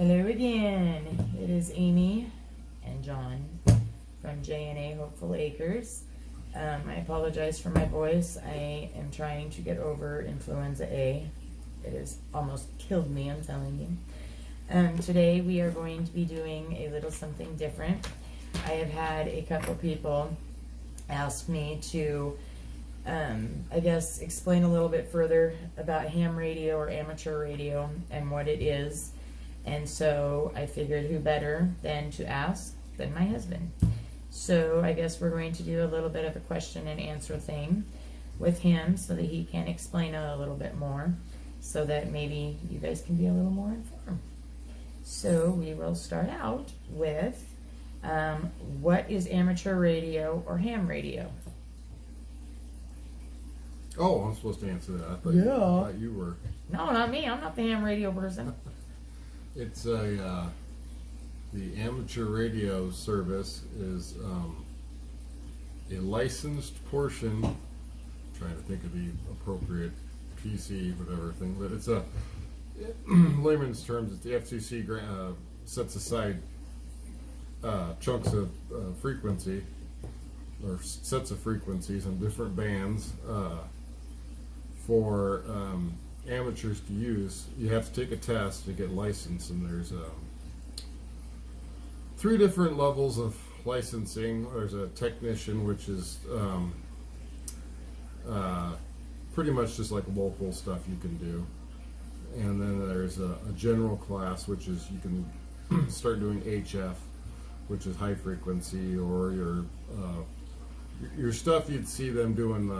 Hello again. It is Amy and John from J&A Hopeful Acres. I apologize for my voice. I am trying to get over influenza A. It has almost killed me, I'm telling you. Today we are going to be doing a little something different. I have had a couple people ask me to I guess explain a little bit further about ham radio or amateur radio and what it is. And so I figured who better than to ask than my husband. So I guess we're going to do a little bit of a question and answer thing with him so that he can explain it a little bit more so that maybe you guys can be a little more informed. So we will start out with what is amateur radio or ham radio? Oh, I'm supposed to answer that. I thought you were. No, not me. I'm not the ham radio person. It's the amateur radio service is a licensed portion. I'm trying to think of the appropriate PC, whatever thing, but it's a layman's terms. It's the FCC sets aside chunks of frequency or sets of frequencies on different bands for amateurs to use. You have to take a test to get licensed, and there's 3 different levels of licensing. There's a technician, which is pretty much just like local stuff you can do, and then there's a general class, which is you can start doing HF, which is high frequency, or your stuff you'd see them doing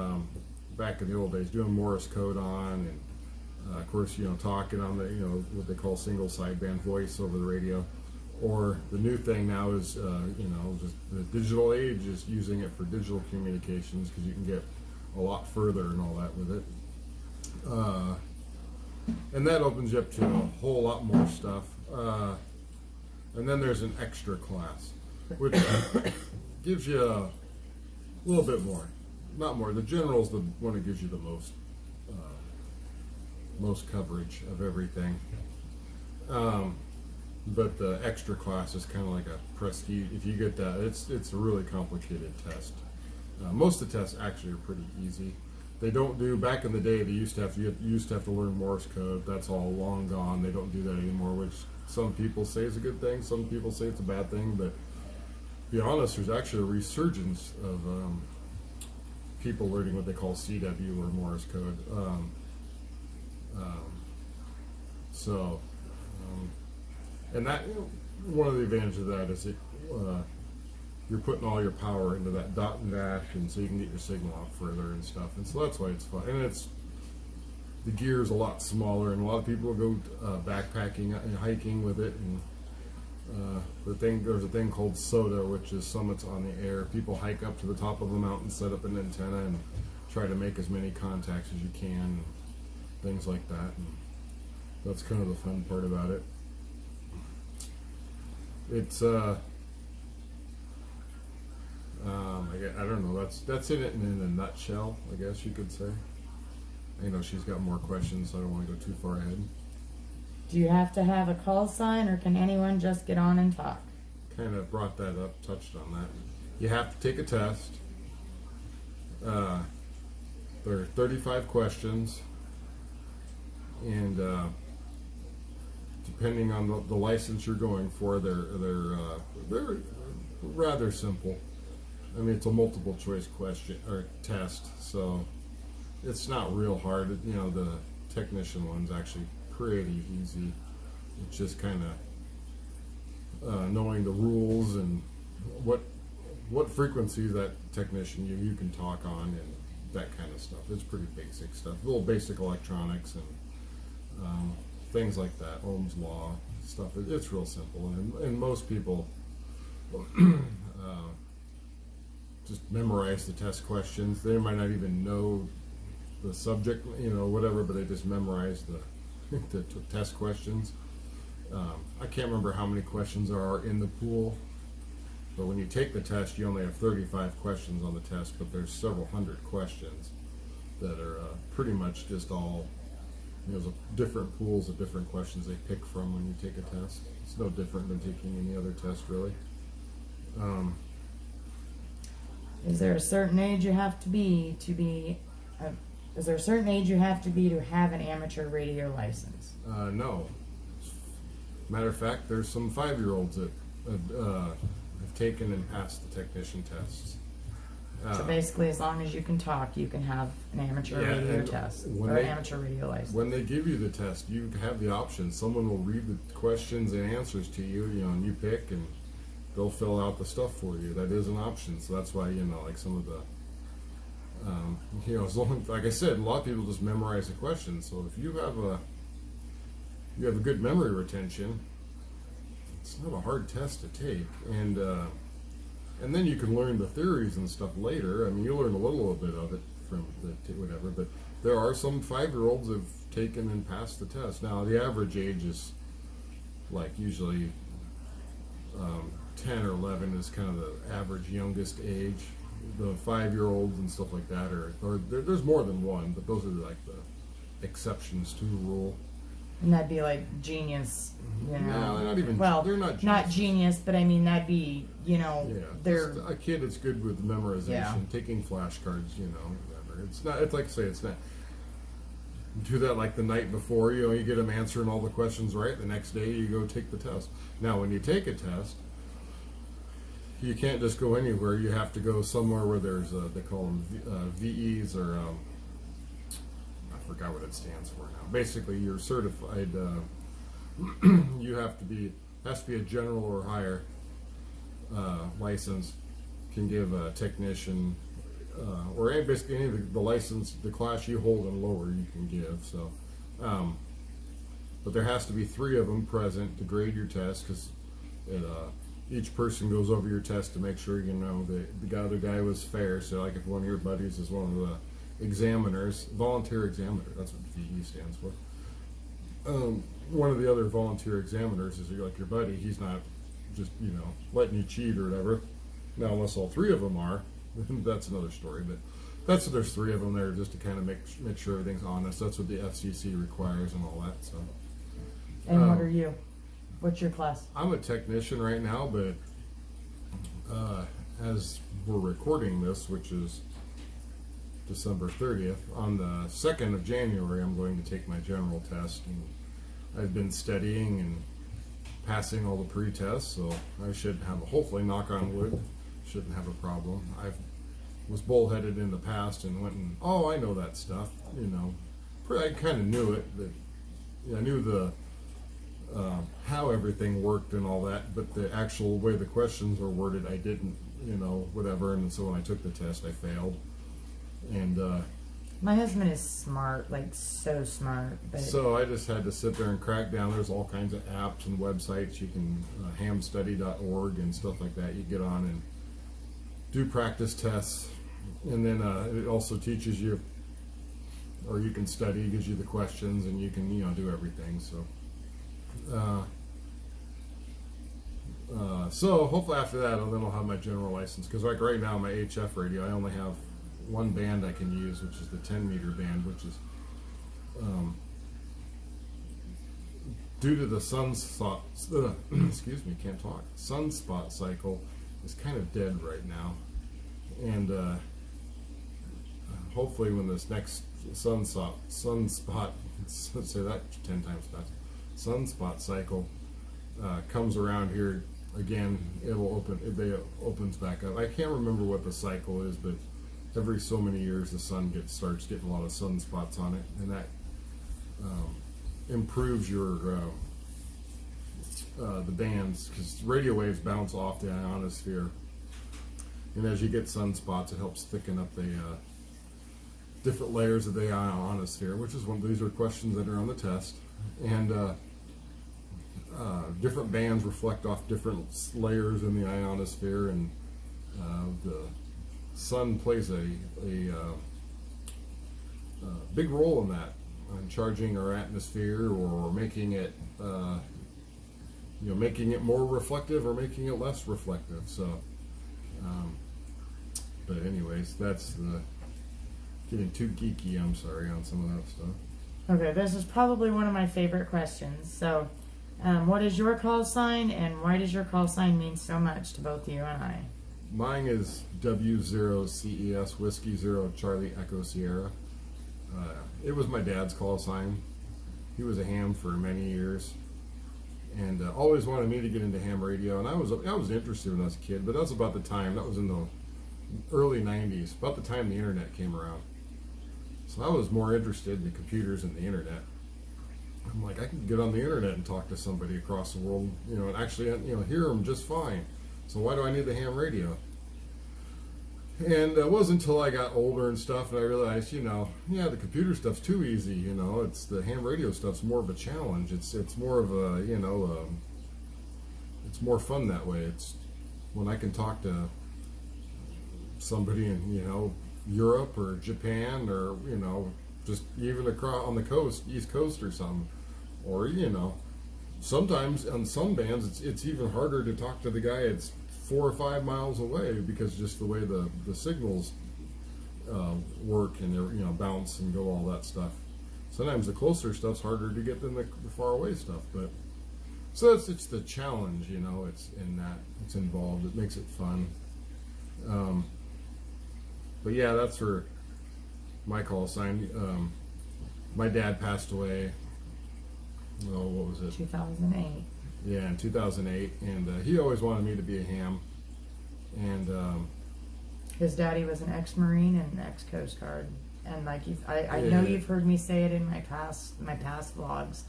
back in the old days, doing Morse code on, and of course, talking on the, what they call single sideband voice over the radio. Or the new thing now is, just the digital age is using it for digital communications, because you can get a lot further and all that with it. And that opens you up to a whole lot more stuff. And then there's an extra class, which gives you a little bit more. Not more. The general is the one that gives you the most coverage of everything. But the extra class is kind of like a prestige. If you get that, it's a really complicated test. Most of the tests actually are pretty easy. They don't do, back in the day, you used to have to learn Morse code. That's all long gone. They don't do that anymore, which some people say is a good thing. Some people say it's a bad thing. But to be honest, there's actually a resurgence of people learning what they call CW or Morse code. And that, one of the advantages of that is you're putting all your power into that dot and dash, and so you can get your signal out further and stuff. And so that's why it's fun. And the gear is a lot smaller, and a lot of people go backpacking and hiking with it. And there's a thing called SOTA, which is Summits on the Air. People hike up to the top of the mountain, set up an antenna, and try to make as many contacts as you can, and things like that. And that's kind of the fun part about it. It's I don't know. That's it in a nutshell, I guess you could say. I know she's got more questions, so I don't want to go too far ahead. Do you have to have a call sign, or can anyone just get on and talk? Kind of brought that up, touched on that. You have to take a test. There are 35 questions, and depending on the license you're going for, they're rather simple. I mean, it's a multiple choice question or test, so it's not real hard. The technician one's actually pretty easy. It's just kind of knowing the rules and what frequency that technician you can talk on and that kind of stuff. It's pretty basic stuff, little basic electronics and things like that, Ohm's law stuff. It's real simple, and most people just memorize the test questions. They might not even know the subject, whatever, but they just memorize the test questions. I can't remember how many questions there are in the pool, but when you take the test, you only have 35 questions on the test, but there's several hundred questions that are pretty much just all, different pools of different questions they pick from when you take a test. It's no different than taking any other test, really. Is there a certain age you have to be is there a certain age you have to be to have an amateur radio license? No. Matter of fact, there's some 5-year-olds that have taken and passed the technician tests. So basically, as long as you can talk, you can have an amateur radio test or an amateur radio license. When they give you the test, you have the option. Someone will read the questions and answers to you, and you pick, and they'll fill out the stuff for you. That is an option. So that's why, like some of the, as long, like I said, a lot of people just memorize the questions. So if you have a good memory retention, it's not a hard test to take, and then you can learn the theories and stuff later. I mean, you'll learn a little bit of it from whatever, but there are some 5-year-olds who've taken and passed the test. Now, the average age is like usually 10 or 11 is kind of the average youngest age. The 5-year-olds and stuff like that there's more than one, but those are like the exceptions to the rule. And that'd be like genius, No, they're not even. Well, they're not genius, but I mean that'd be, they're just a kid that's good with memorization, taking flashcards, whatever. It's not. It's like I say, it's not. Do that like the night before, you get them answering all the questions right. The next day you go take the test. Now, when you take a test, you can't just go anywhere. You have to go somewhere where there's they call them VEs or. I forgot what it stands for now. Basically, you're certified. You has to be a general or higher license. Can give a technician or basically any of the license, the class you hold and lower, you can give. So, but there has to be 3 of them present to grade your test, because each person goes over your test to make sure the other guy was fair. So, like if one of your buddies is one of the examiners, volunteer examiner, that's what VE stands for. One of the other volunteer examiners is like your buddy. He's not just letting you cheat or whatever. Now, unless all 3 of them are, that's another story. But there's 3 of them there just to kind of make sure everything's honest. That's what the FCC requires and all that. So. And what are you? What's your class? I'm a technician right now, but as we're recording this, which is December 30th, on the 2nd of January, I'm going to take my general test, and I've been studying and passing all the pre-tests, so I should have, hopefully, knock on wood, shouldn't have a problem. I was bullheaded in the past and went and, I know that stuff, I kind of knew it, but I knew the how everything worked and all that, but the actual way the questions were worded, I didn't, whatever, and so when I took the test, I failed. And my husband is smart, like so smart. But so I just had to sit there and crack down. There's all kinds of apps and websites. You can hamstudy.org and stuff like that. You get on and do practice tests, and then it also teaches you, or you can study, gives you the questions, and you can do everything. So. So hopefully after that, then I'll have my general license. Because like right now, my HF radio, I only have one band I can use, which is the 10-meter band, which is due to the sunspot. Excuse me, can't talk. Sunspot cycle is kind of dead right now, and hopefully when this next sunspot say that 10 times fast, sunspot cycle comes around here again, it opens back up. I can't remember what the cycle is, but every so many years the sun starts getting a lot of sunspots on it, and that improves your the bands, because radio waves bounce off the ionosphere, and as you get sunspots, it helps thicken up the different layers of the ionosphere, which is these are questions that are on the test, and different bands reflect off different layers in the ionosphere, and the sun plays a big role in that, on charging our atmosphere, or making it making it more reflective or making it less reflective. So but anyways, that's getting too geeky, I'm sorry, on some of that stuff. Okay, this is probably one of my favorite questions. So What is your call sign, and why does your call sign mean so much to both you and I? Mine is W0CES Whiskey 0 Charlie Echo Sierra. It was my dad's call sign. He was a ham for many years, and always wanted me to get into ham radio. And I was interested when I was a kid, but that was about the time. That was in the early '90s, about the time the internet came around. So I was more interested in the computers and the internet. I'm like, I can get on the internet and talk to somebody across the world, and actually, hear them just fine. So why do I need the ham radio? And it wasn't until I got older and stuff, and I realized, the computer stuff's too easy. It's the ham radio stuff's more of a challenge. It's more of a, it's more fun that way. It's when I can talk to somebody in, Europe or Japan or, just even across on the coast, East Coast or something, or, sometimes on some bands it's even harder to talk to the guy that's 4 or 5 miles away because just the way the signals work and they bounce and go, all that stuff. Sometimes the closer stuff's harder to get than the far away stuff, but so it's the challenge, it's in that it's involved. It makes it fun. But yeah, that's for my call sign. My dad passed away. Oh, what was it? 2008. Yeah, in 2008, and he always wanted me to be a ham. And his daddy was an ex-Marine and an ex-Coast Guard, and like I know you've heard me say it in my past vlogs.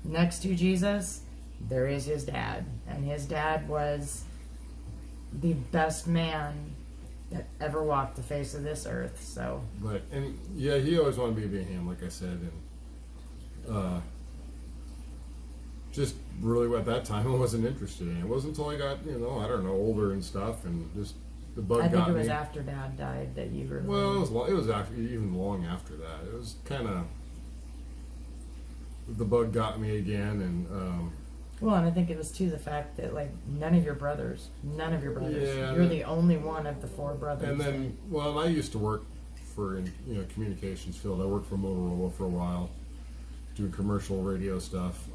Next to Jesus, there is his dad, and his dad was the best man that ever walked the face of this earth. So, he always wanted me to be a ham, like I said, and just really at that time I wasn't interested in it. It wasn't until I got older and stuff, and just the bug got me. I think it was after Dad died that you really. Well, it was after, even long after that. It was kind of the bug got me again, and. Well, and I think it was too the fact that none of your brothers. Yeah, you're the only one of the 4 brothers. And then, I used to work for communications field. I worked for Motorola for a while, doing commercial radio stuff.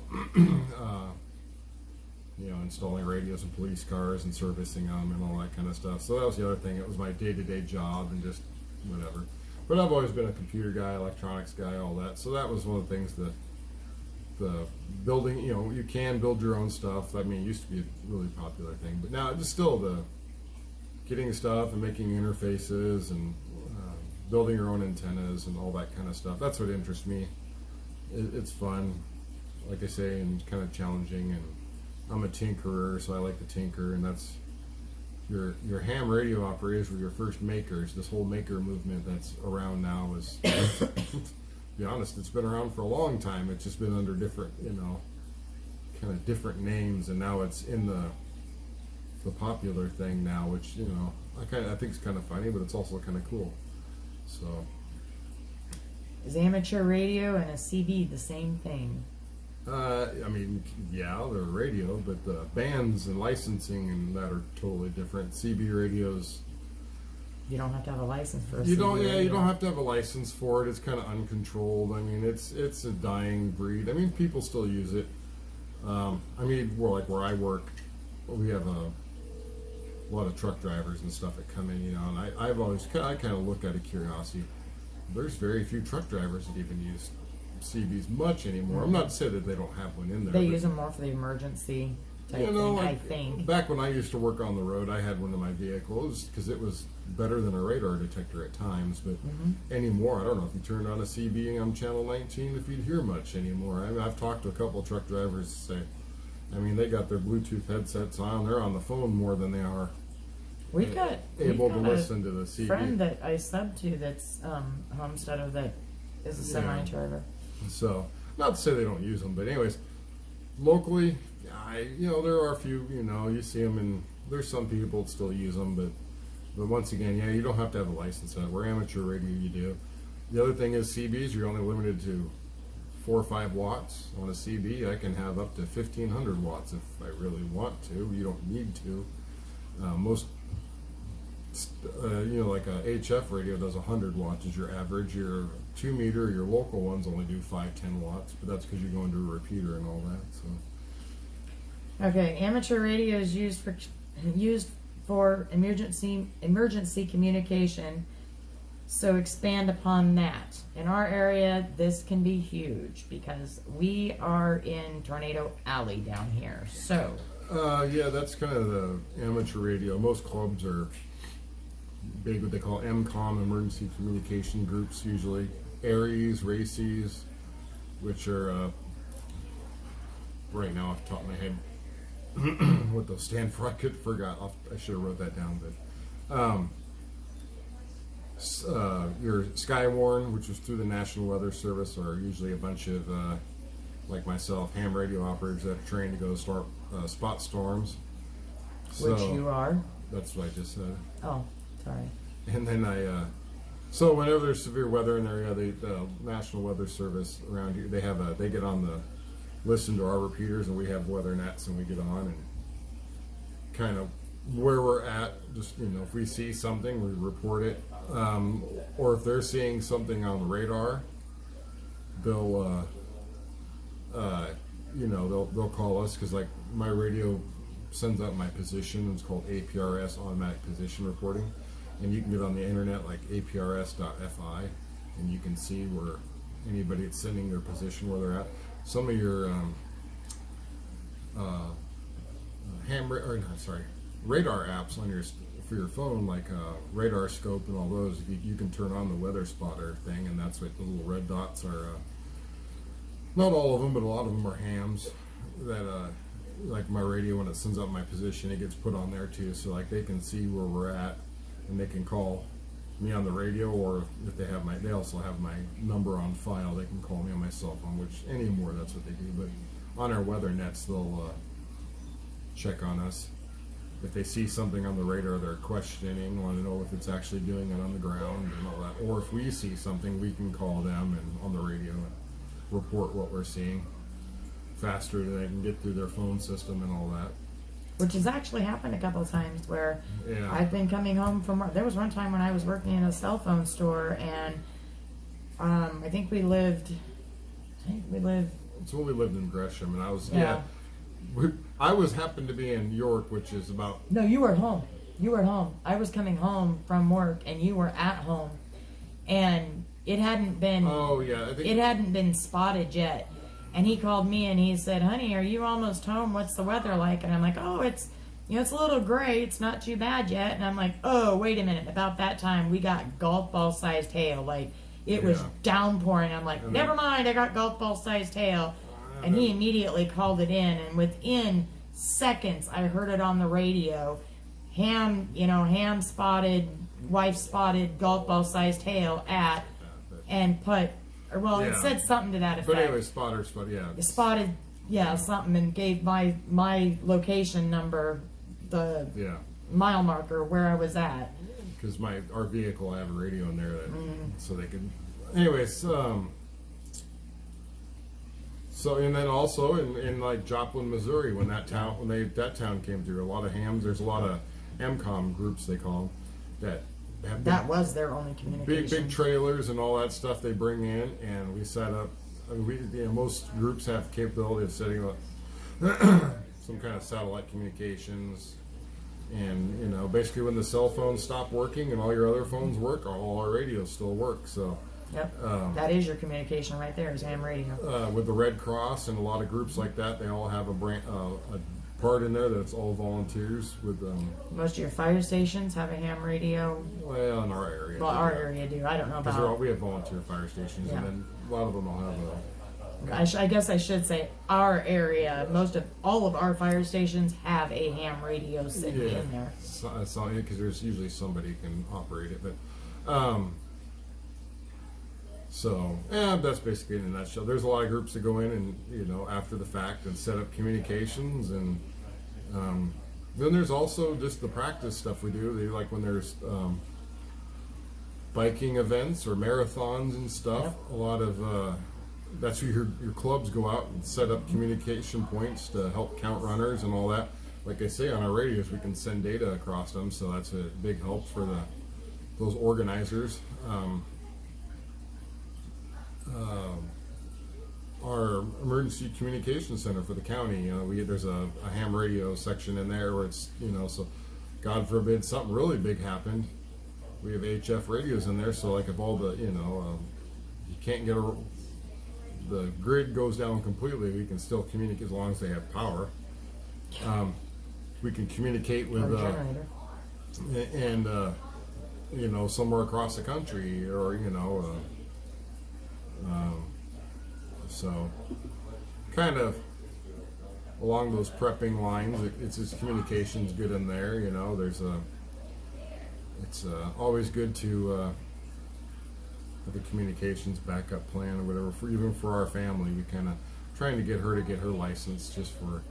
Installing radios in police cars and servicing them and all that kind of stuff. So that was the other thing. It was my day-to-day job and just whatever. But I've always been a computer guy, electronics guy, all that. So that was one of the things that the building, you can build your own stuff. I mean, it used to be a really popular thing, but now it's still the getting stuff and making interfaces and building your own antennas and all that kind of stuff. That's what interests me. It's fun, like I say, and kind of challenging. And I'm a tinkerer, so I like to tinker. And that's your ham radio operators were your first makers. This whole maker movement that's around now is. To be honest, it's been around for a long time. It's just been under different, kind of different names, and now it's in the popular thing now, which I think is kind of funny, but it's also kind of cool. So, is amateur radio and a CB the same thing? Yeah, they're radio, but the bands and licensing and that are totally different. CB radios. You don't have to have a license for a you CB don't. radio. Yeah, you don't have to have a license for it. It's kind of uncontrolled. I mean, it's a dying breed. I mean, people still use it. Where I work, we have a lot of truck drivers and stuff that come in. And I kind of look out of curiosity. There's very few truck drivers that even use CBs much anymore. I'm not to say that they don't have one in there. They use them more for the emergency type thing, I think. Back when I used to work on the road, I had one in my vehicles because it was better than a radar detector at times. But anymore, I don't know if you turned on a CB on channel 19 if you'd hear much anymore. I mean, I've talked to a couple of truck drivers say, they got their Bluetooth headsets on. They're on the phone more than they are We've got able to listen to the CB. Friend that I sub to that's Homesteader that is a semi driver. So, not to say they don't use them, but anyways, locally, there are a few, you see them, and there's some people that still use them, but once again, you don't have to have a license. We're amateur radio, you do. The other thing is CBs, you're only limited to 4 or 5 watts on a CB. I can have up to 1,500 watts if I really want to. You don't need to. Most like a HF radio does 100 watts is your average. Your 2 meter, your local ones only do 5-10 watts, but that's because you go into a repeater and all that. So Okay, amateur radio is used for emergency communication. So expand upon that. In our area, this can be huge because we are in Tornado Alley down here. So Yeah, that's kind of the amateur radio. Most clubs are big, what they call MCOM, emergency communication groups, usually. ARIES, RACIES, which are, right now off the top of my head, what those stand for, I forgot. I should have wrote that down, but your Skywarn, which is through the National Weather Service, are usually a bunch of, like myself, ham radio operators that are trained to go spot storms. which you are. That's what I just said. Oh, sorry. And then so whenever there's severe weather in the area, the National Weather Service around here, they get on the, listen to our repeaters, and we have weather nets, and we get on and kind of where we're at. Just, if we see something, we report it. Or if they're seeing something on the radar, they'll they'll call us, because like my radio sends out my position. It's called APRS, automatic position reporting, and you can get on the internet like aprs.fi, and you can see where anybody that's sending their position, where they're at. Some of your radar apps on for your phone, like Radar Scope and all those, you can turn on the weather spotter thing, and that's what the little red dots are. Not all of them, but a lot of them are hams that, like my radio, when it sends out my position, it gets put on there too, so like they can see where we're at, and they can call me on the radio, or if they also have my number on file, they can call me on my cell phone, which anymore that's what they do. But on our weather nets, they'll check on us. If they see something on the radar, they're questioning, want to know if it's actually doing it on the ground and all that. Or if we see something, we can call them and on the radio and report what we're seeing faster than they can get through their phone system and all that. Which has actually happened a couple of times where Yeah. I've been coming home from work. There was one time when I was working in a cell phone store, and I think we lived. It's when we lived in Gresham, and I was Yeah. I happened to be in York, which is about. No, you were at home. You were at home. I was coming home from work, and you were at home, and it hadn't been. Oh yeah, I think It hadn't been spotted yet. And he called me and he said, "Honey, are you almost home? What's the weather like?" And I'm like, "Oh, it's a little gray. It's not too bad yet." And I'm like, "Oh, wait a minute. About that time, we got golf ball sized hail. Like it was Yeah. downpouring." I'm like, "Never mind. I got golf ball sized hail." And he immediately called it in, and within seconds, I heard it on the radio. Ham spotted, wife spotted golf ball sized hail at, and put. Or, well, it Yeah. said something to that effect. But anyway, yeah. Spotted, something, and gave my location number, the Yeah, mile marker where I was at. because our vehicle, I have a radio in there that so they could. Anyways, so and then also in like Joplin, Missouri, when that town came through, a lot of hams. There's a lot of MCOM groups, they call them, that have That was their only communication. big trailers and all that stuff they bring in, and we set up. Most groups have capability of setting up some kind of satellite communications, and basically when the cell phones stop working and all your other phones work, all our radios still work. So Yep, that is your communication right there, is ham radio. with the Red Cross and a lot of groups like that, they all have a part in there that's all volunteers with Most of your fire stations have a ham radio. well, in our area. Well, our area do. I don't know about. We have volunteer fire stations, Yeah. and then a lot of them will have I guess I should say our area. All of our fire stations have a ham radio sitting in there. because there's usually somebody who can operate it, but that's basically in a nutshell. There's a lot of groups that go in and after the fact and set up communications, and then there's also just the practice stuff we do. Like when there's biking events or marathons and stuff. Yep. A lot of that's where your clubs go out and set up communication points to help count runners and all that. Like I say, on our radios, we can send data across them, so that's a big help for those organizers. our emergency communication center for the county. You know, there's a ham radio section in there where it's, you know, so God forbid something really big happened, we have HF radios in there. So like if all the, you know, you can't get the grid goes down completely, we can still communicate as long as they have power. We can communicate with and you know, somewhere across the country, or you know, so kind of along those prepping lines. It's just communication's good in there. You know, it's always good to have a communications backup plan or whatever. Even for our family, we kind of trying to get her license just for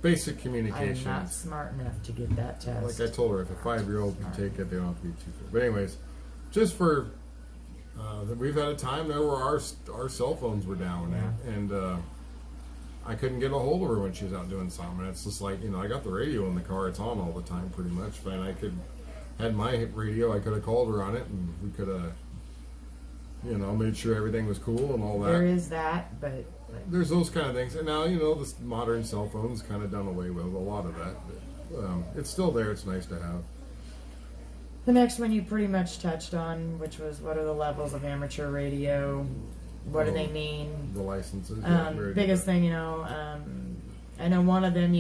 basic communication. I'm not smart enough to get that test. Like I told her, if a 5-year-old can take it, they don't have to be too good. But anyways, just for we've had a time there where our cell phones were down, and I couldn't get a hold of her when she was out doing something. And it's just like, you know, I got the radio in the car; it's on all the time, pretty much. And I had my radio, I could have called her on it, and we could have, you know, made sure everything was cool and all that. There is that, but there's those kind of things. And now, you know, this modern cell phone's kind of done away with a lot of that. But, it's still there. It's nice to have. The next one you pretty much touched on, which was what are the levels of amateur radio? What do they mean? The licenses. Biggest thing, you know, I know one of them.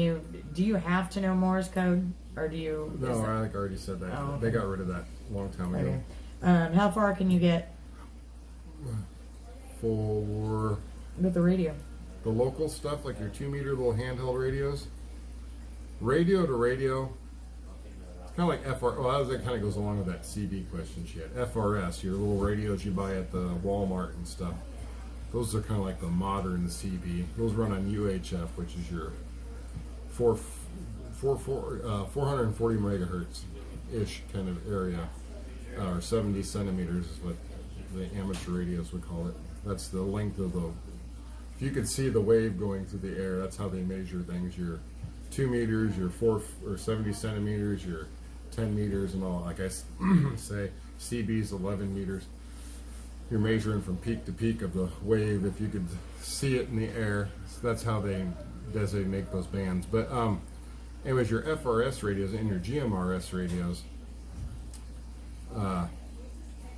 Do you have to know Morse code, or do you? No, I think I already said that. Oh, okay. They got rid of that a long time ago. Okay. How far can you get For with the radio? the local stuff, like your 2-meter little handheld radios, radio to radio, kind of like FR. Well, that kind of goes along with that CB question she had. FRS, your little radios you buy at the Walmart and stuff. Those are kind of like the modern CB. Those run on UHF, which is your 440 megahertz ish kind of area, or 70 centimeters is what the amateur radios would call it. That's the length of the. If you could see the wave going through the air, that's how they measure things. Your 2 meters, your 4 or 70 centimeters, your 10 meters, and all. Like I say, CB's 11 meters. You're measuring from peak to peak of the wave. If you could see it in the air, so that's how they designate those bands. But anyways, your FRS radios and your GMRS radios,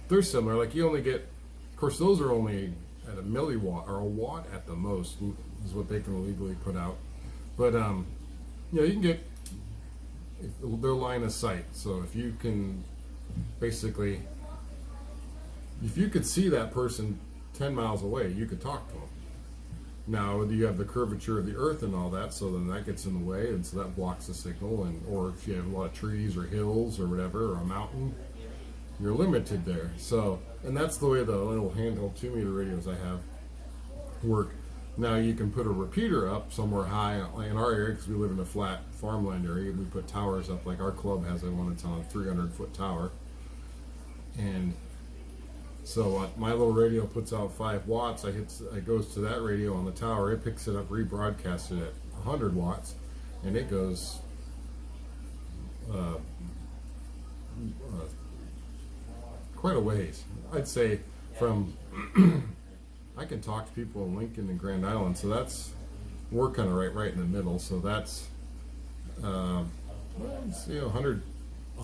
they're similar. Like you only get, of course, those are only at a milliwatt or a watt at the most is what they can legally put out. But you know, you can get their line of sight. So if you can basically, if you could see that person 10 miles away, you could talk to them. Now you have the curvature of the earth and all that, so then that gets in the way, and so that blocks the signal. And or if you have a lot of trees or hills or whatever, or a mountain, you're limited there. So, and that's the way the little handheld 2-meter radios I have work. Now you can put a repeater up somewhere high in our area, because we live in a flat farmland area. We put towers up, like our club has one that's on a 300-foot tower. And so my little radio puts out 5 watts. It goes to that radio on the tower. It picks it up, rebroadcasts it at 100 watts, and it goes quite a ways. I'd say from I can talk to people in Lincoln and Grand Island, so we're kind of right in the middle. So that's 100.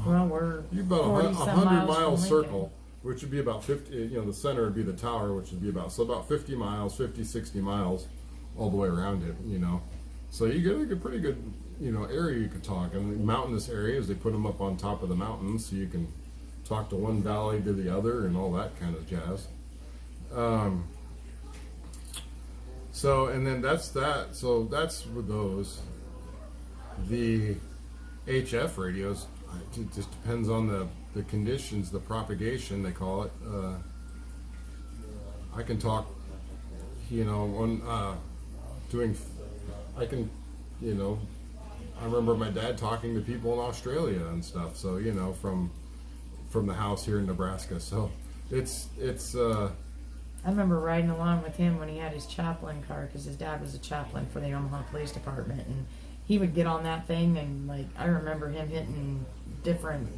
Well, we're about 100 mile circle, which would be about 50. You know, the center would be the tower, which would be about 50 miles, 50, 60 miles, all the way around it. You know, so you get a pretty good area you could talk. And mountainous areas, they put them up on top of the mountains, so you can talk to one valley to the other and all that kind of jazz. So, and then that's that. So that's with those. The HF radios, it just depends on the conditions, the propagation, they call it. I can talk, on I remember my dad talking to people in Australia and stuff. So, from the house here in Nebraska. So it's I remember riding along with him when he had his Chaplin car, because his dad was a chaplain for the Omaha Police Department, and he would get on that thing, and I remember him hitting different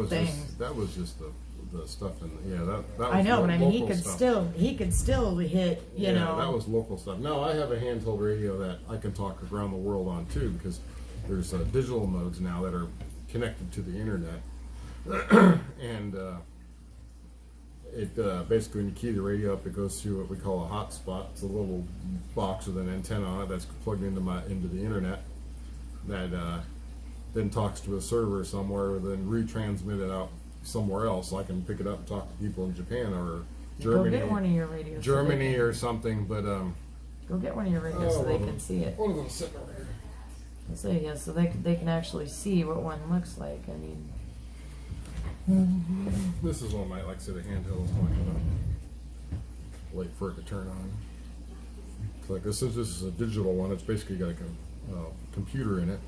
things. That was just the stuff in. That was I know, but I mean, he local could stuff. still hit. You know, that was local stuff. No, I have a handheld radio that I can talk around the world on too, because there's digital modes now that are connected to the internet, and it basically when you key the radio up, it goes through what we call a hotspot. It's a little box with an antenna on it that's plugged into the internet. That then talks to a server somewhere, then retransmit it out somewhere else. So I can pick it up and talk to people in Japan or Germany, go get one of your radios. Germany or something. But go get one of your radios so they can see it. One of them sitting over here. So yeah, so they can actually see what one looks like. I mean, this is one of my, like I said, the handheld I was talking about. Wait for it to turn on. It's like this is a digital one. It's basically got a computer in it.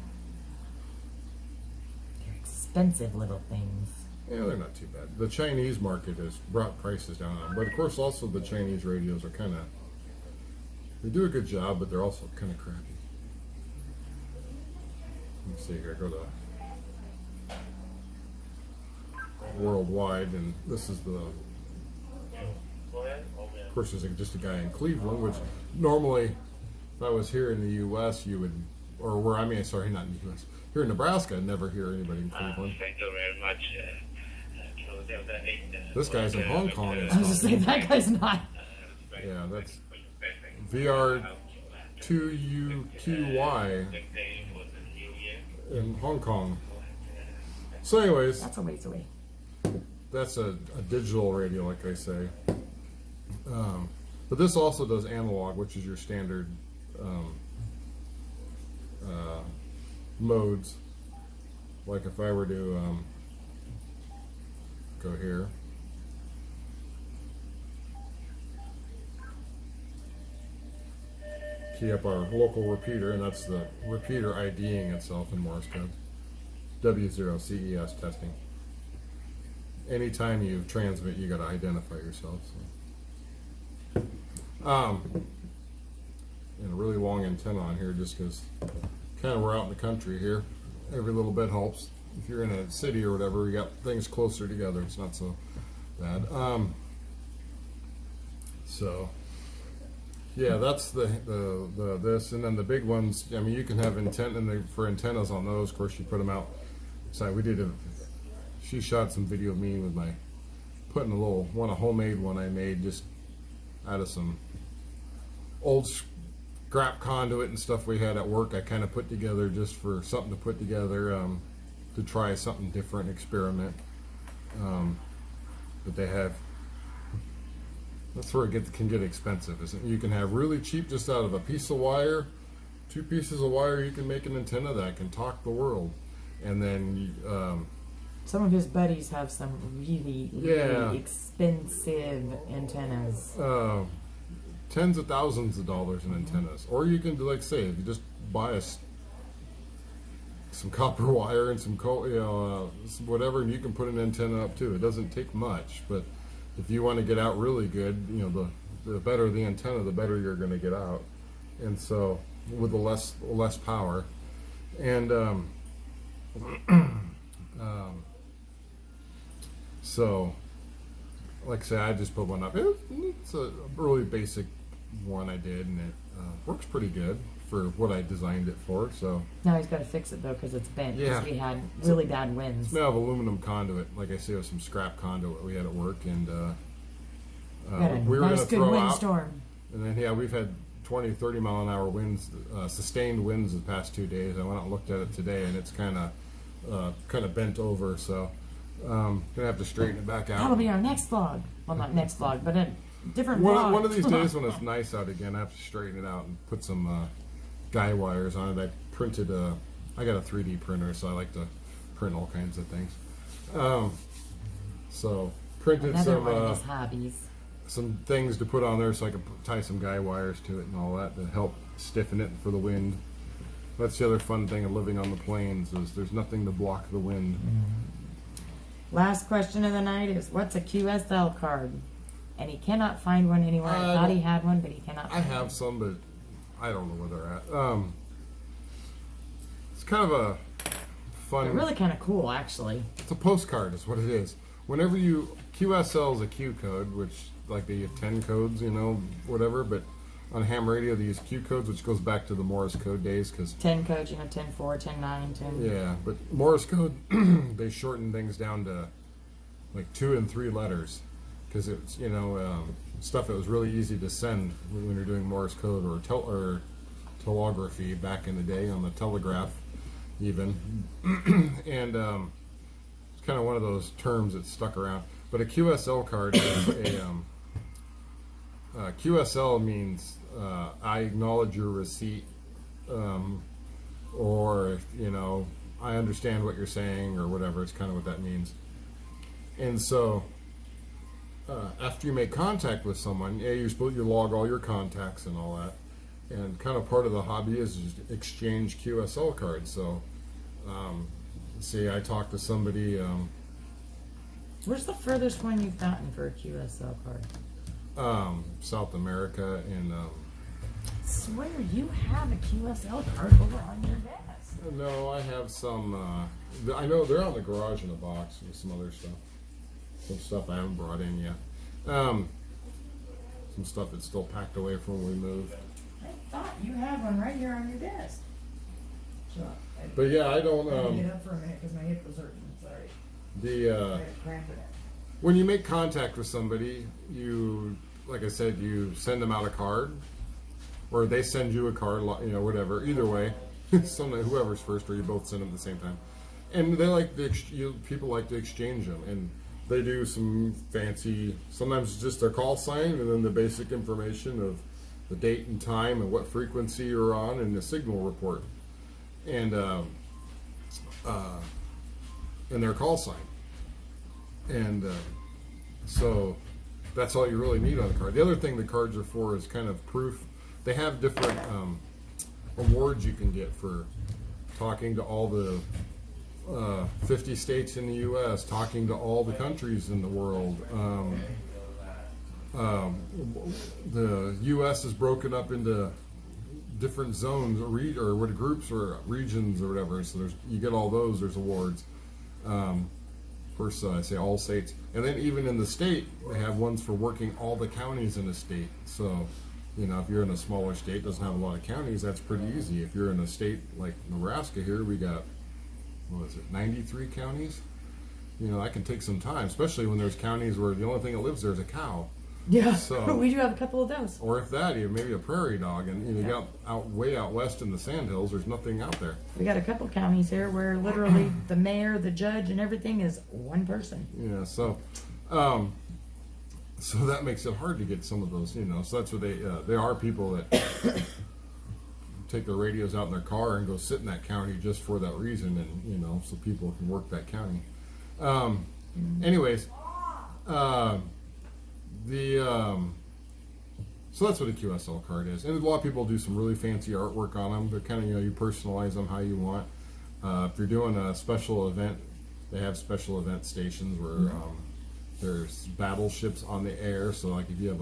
they're expensive little things. Yeah, they're not too bad. The Chinese market has brought prices down on them, but of course, also the Chinese radios are they do a good job, but they're also kind of crappy. Let's see here. Go to worldwide, and this is the. Of course, there's just a guy in Cleveland, which normally, if I was here in the U.S., you would, or where I mean, sorry, not in the U.S. Here in Nebraska, I'd never hear anybody in Cleveland. Thank you very much. This guy's in Hong Kong. I was just saying that guy's not. Yeah, that's VR2UQY in Hong Kong. So, anyways, That's a ways away. that's a digital radio, like I say. But this also does analog, which is your standard modes. Like if I were to go here. Key up our local repeater, and that's the repeater IDing itself in Morse code. W0 CES testing. Anytime you transmit, you got to identify yourself. So. And a really long antenna on here, just because kind of we're out in the country here. Every little bit helps. If you're in a city or whatever, we got things closer together. It's not so bad. So. Yeah, that's the this, and then the big ones. I mean, you can have for antennas on those. Of course, you put them out. So she shot some video of me with putting a homemade one I made just out of some old scrap conduit and stuff we had at work. I kind of put together just for something to put together to try something different, experiment. But they have. That's where it can get expensive, isn't it? You can have really cheap just out of a piece of wire, 2 pieces of wire. You can make an antenna that can talk the world, and then Some of his buddies have some really expensive antennas. Tens of thousands of dollars in antennas, or you can if you just buy some copper wire and some whatever, and you can put an antenna up too. It doesn't take much, but if you want to get out really good, the better the antenna, the better you're going to get out. And so, with the less power, and so, like I said, I just put one up. It's a really basic one I did, and it works pretty good for what I designed it for. So Now he's got to fix it though because it's bent. Yeah. Because we had really bad winds. it's made of aluminum conduit. Like I say, it was some scrap conduit we had at work, and We had a we were nice going to good throw out. windstorm. And then we've had 20, 30 mile an hour winds, sustained winds the past 2 days. I went out and looked at it today, and it's kind of bent over. So gonna have to straighten it back out. That'll be our next vlog. Well, not next vlog, but a different vlog. One of these days when it's nice out again, I have to straighten it out and put some guy wires on it. I got a 3D printer, so I like to print all kinds of things. So printed Another one of his some hobbies. some things to put on there, so I can tie some guy wires to it and all that to help stiffen it for the wind. That's the other fun thing of living on the plains is there's nothing to block the wind. Last question of the night is, what's a QSL card? And he cannot find one anywhere. I thought he had one, but he cannot I find have one. some, but I don't know where they're at. It's kind of a fun. They're really kind of cool, actually. It's a postcard, is what it is. whenever you QSL is a Q code, which like they have 10 codes, whatever. But on ham radio they use Q codes, which goes back to the Morse code days, because 10 codes, 10-4, 10-9, 10. yeah, but Morse code they shorten things down to like 2 and 3 letters, because it's stuff that was really easy to send when you're doing Morse code or telegraphy back in the day on the telegraph even. And it's kind of one of those terms that stuck around. But a QSL card is QSL means I acknowledge your receipt, or I understand what you're saying, or whatever. It's kind of what that means. And so after you make contact with someone, you log all your contacts and all that. And kind of part of the hobby is exchange QSL cards. So, say I talk to somebody. Where's the furthest one you've gotten for a QSL card? South America, and I swear you have a QSL card over on your desk. no, I have some. I know they're out in the garage in a box with some other stuff. Some stuff I haven't brought in yet. Some stuff that's still packed away from when we moved. I thought you had one right here on your desk. So, But yeah, I don't. I had to get up for a minute because my hip was hurting. Sorry. I had a cramp in it. When you make contact with somebody, like I said, you send them out a card, or they send you a card, whatever. Either way, whoever's first, or you both send them at the same time. And they people like to exchange them, and they do some fancy. Sometimes it's just their call sign, and then the basic information of the date and time and what frequency you're on, and the signal report, and their call sign. And so that's all you really need on a card. The other thing the cards are for is kind of proof. They have different awards you can get for talking to all the 50 states in the U.S., talking to all the countries in the world. The U.S. is broken up into different zones or what groups or regions or whatever. So you get all those. There's awards. First, I say all states, and then even in the state, they have ones for working all the counties in a state. So, if you're in a smaller state, doesn't have a lot of counties, that's pretty easy. If you're in a state like Nebraska here, we got 93 counties. That can take some time, especially when there's counties where the only thing that lives there is a cow. Yeah, so we do have a couple of those. Or if that, maybe a prairie dog, and you got way out west in the sandhills, there's nothing out there. We got a couple counties here where literally the mayor, the judge, and everything is one person. Yeah, so that makes it hard to get some of those, So that's what there are people that take their radios out in their car and go sit in that county just for that reason, and so people can work that county. Anyways. So that's what a QSL card is, and a lot of people do some really fancy artwork on them. They're kind of you personalize them how you want. If you're doing a special event, they have special event stations where there's battleships on the air. So like if you have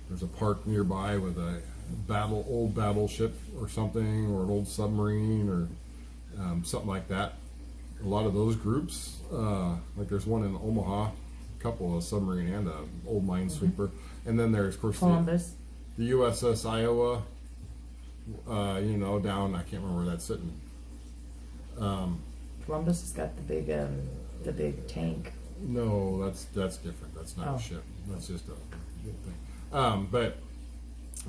there's a park nearby with a old battleship or something, or an old submarine or something like that. A lot of those groups, like there's one in Omaha. Couple of submarine and a old minesweeper, and then there's of course Columbus, the USS Iowa. Down I can't remember where that's sitting. Columbus has got the big tank. No, that's different. That's not a ship. That's just a good thing. But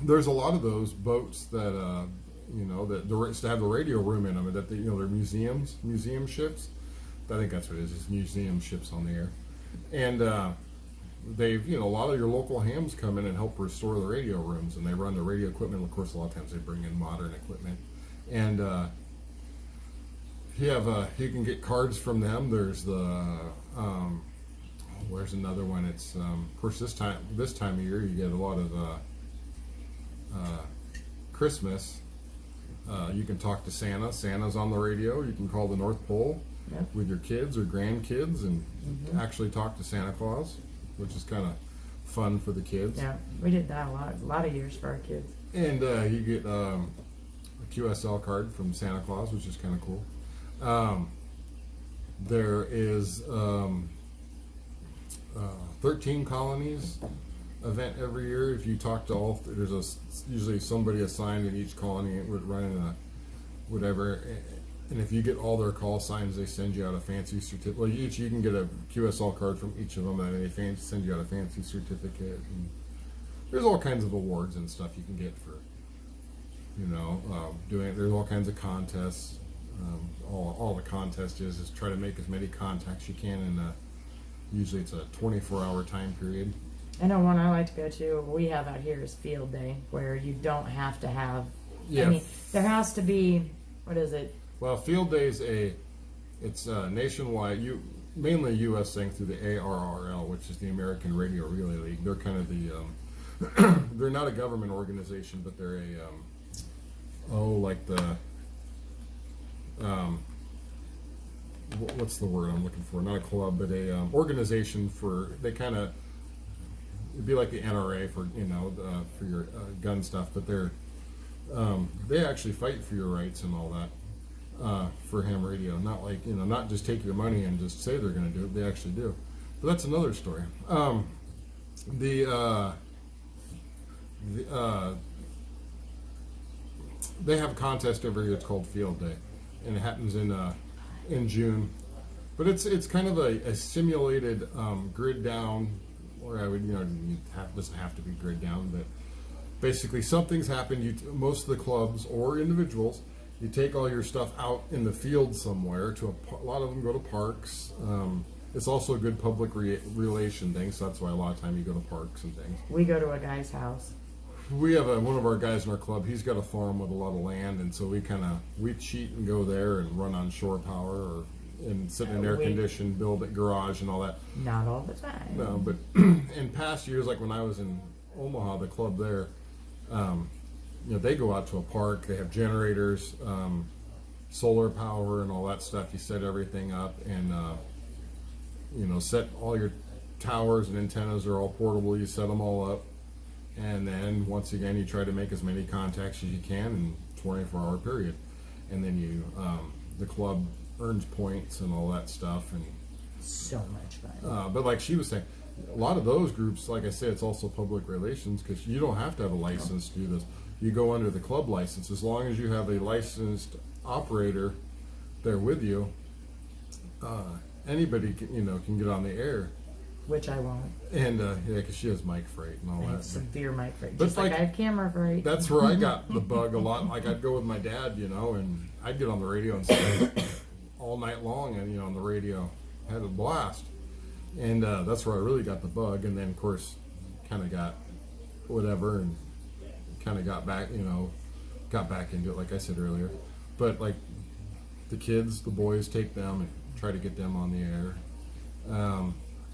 there's a lot of those boats that that have the radio room in them, and that they're museum ships. I think that's what it is. It's museum ships on the air. And they've, a lot of your local hams come in and help restore the radio rooms, and they run the radio equipment. Of course, a lot of times they bring in modern equipment. And you can get cards from them. There's where's another one? It's of course this time of year you get a lot of Christmas. You can talk to Santa. Santa's on the radio. You can call the North Pole. Yep. With your kids or grandkids and actually talk to Santa Claus, which is kind of fun for the kids. Yeah, we did that a lot of years for our kids. And you get a QSL card from Santa Claus, which is kind of cool. There is 13 colonies event every year. If you talk to all, usually somebody assigned in each colony would run in a whatever. And if you get all their call signs, they send you out a fancy certificate. Well, you can get a QSL card from each of them, and they send you out a fancy certificate. And there's all kinds of awards and stuff you can get for, doing it. There's all kinds of contests. All the contest is try to make as many contacts you can, and usually it's a 24-hour time period. I know one I like to go to, we have out here is field day, where you don't have to have, Yeah. I mean, there has to be, what is it? Well, field day is it's nationwide, mainly U.S. thing through the ARRL, which is the American Radio Relay League. They're kind of the, they're not a government organization, but they're what's the word I'm looking for? Not a club, but a organization for, they kind of, it'd be like the NRA for, for your gun stuff, but they actually fight for your rights and all that. For ham radio, not like not just take your money and just say they're going to do it. They actually do, but that's another story. They have a contest every year. It's called Field Day, and it happens in June. But it's kind of a simulated grid down, or I would doesn't have to be grid down, but basically something's happened. Most of the clubs or individuals. You take all your stuff out in the field somewhere. A lot of them go to parks. It's also a good public relation thing, so that's why a lot of time you go to parks and things. We go to a guy's house. We have one of our guys in our club. He's got a farm with a lot of land, and so we cheat and go there and run on shore power and sit in an air conditioned build a garage and all that. Not all the time. No, but in past years, like when I was in Omaha, the club there. They go out to a park. They have generators, solar power, and all that stuff. You set everything up, and set all your towers and antennas are all portable. You set them all up, and then once again, you try to make as many contacts as you can in a 24-hour period, and then the club earns points and all that stuff, and so much fun. But like she was saying, a lot of those groups, like I said, it's also public relations because you don't have to have a license to do this. You go under the club license as long as you have a licensed operator there with you. Anybody can get on the air, which I won't. And because she has mic freight and all I that. have severe mic freight. But Just like I have camera freight. That's where I got the bug a lot. Like I'd go with my dad, and I'd get on the radio and say all night long, and on the radio, had a blast. And that's where I really got the bug. And then of course, kind of got whatever and. Kind of got back into it, like I said earlier. But like the kids, the boys take them and try to get them on the air.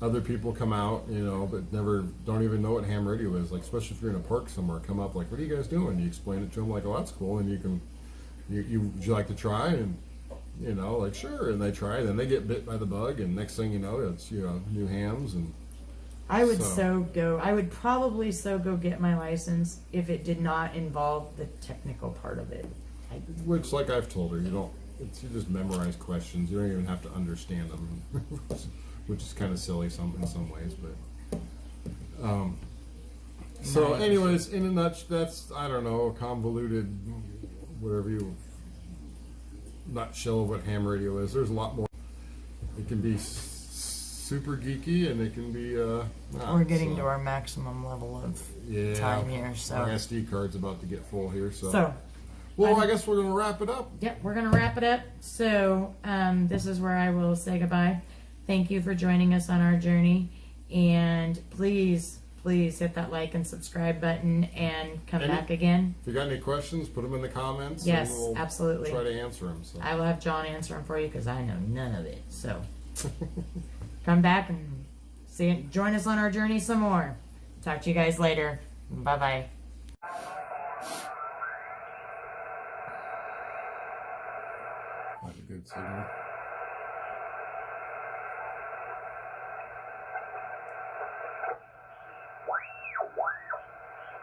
Other people come out, but don't even know what ham radio is. Like especially if you're in a park somewhere, come up like, "What are you guys doing?" You explain it to them like, "Oh, that's cool," and would you like to try? And like sure, and they try. Then they get bit by the bug, and next thing you know, it's new hams and. I would probably go get my license if it did not involve the technical part of it. Which, like I've told her, you just memorize questions. You don't even have to understand them, which is kind of silly in some ways. But so, anyways, in a nutshell, that's a convoluted, nutshell of what ham radio is. There's a lot more. It can be super geeky, and it can be we're getting to our maximum level of time here, so our SD card's about to get full here, I guess we're gonna wrap it up. Yep, we're gonna wrap it up. So this is where I will say goodbye. Thank you for joining us on our journey, and please hit that like and subscribe button and come back again. If you got any questions, put them in the comments. Yes, and we'll absolutely. Try to answer them. So. I will have John answer them for you because I know none of it. So come back and join us on our journey some more. Talk to you guys later. Bye-bye. That's a good signal.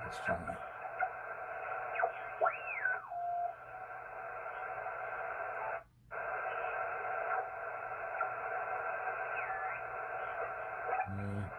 Let's try that. Yeah.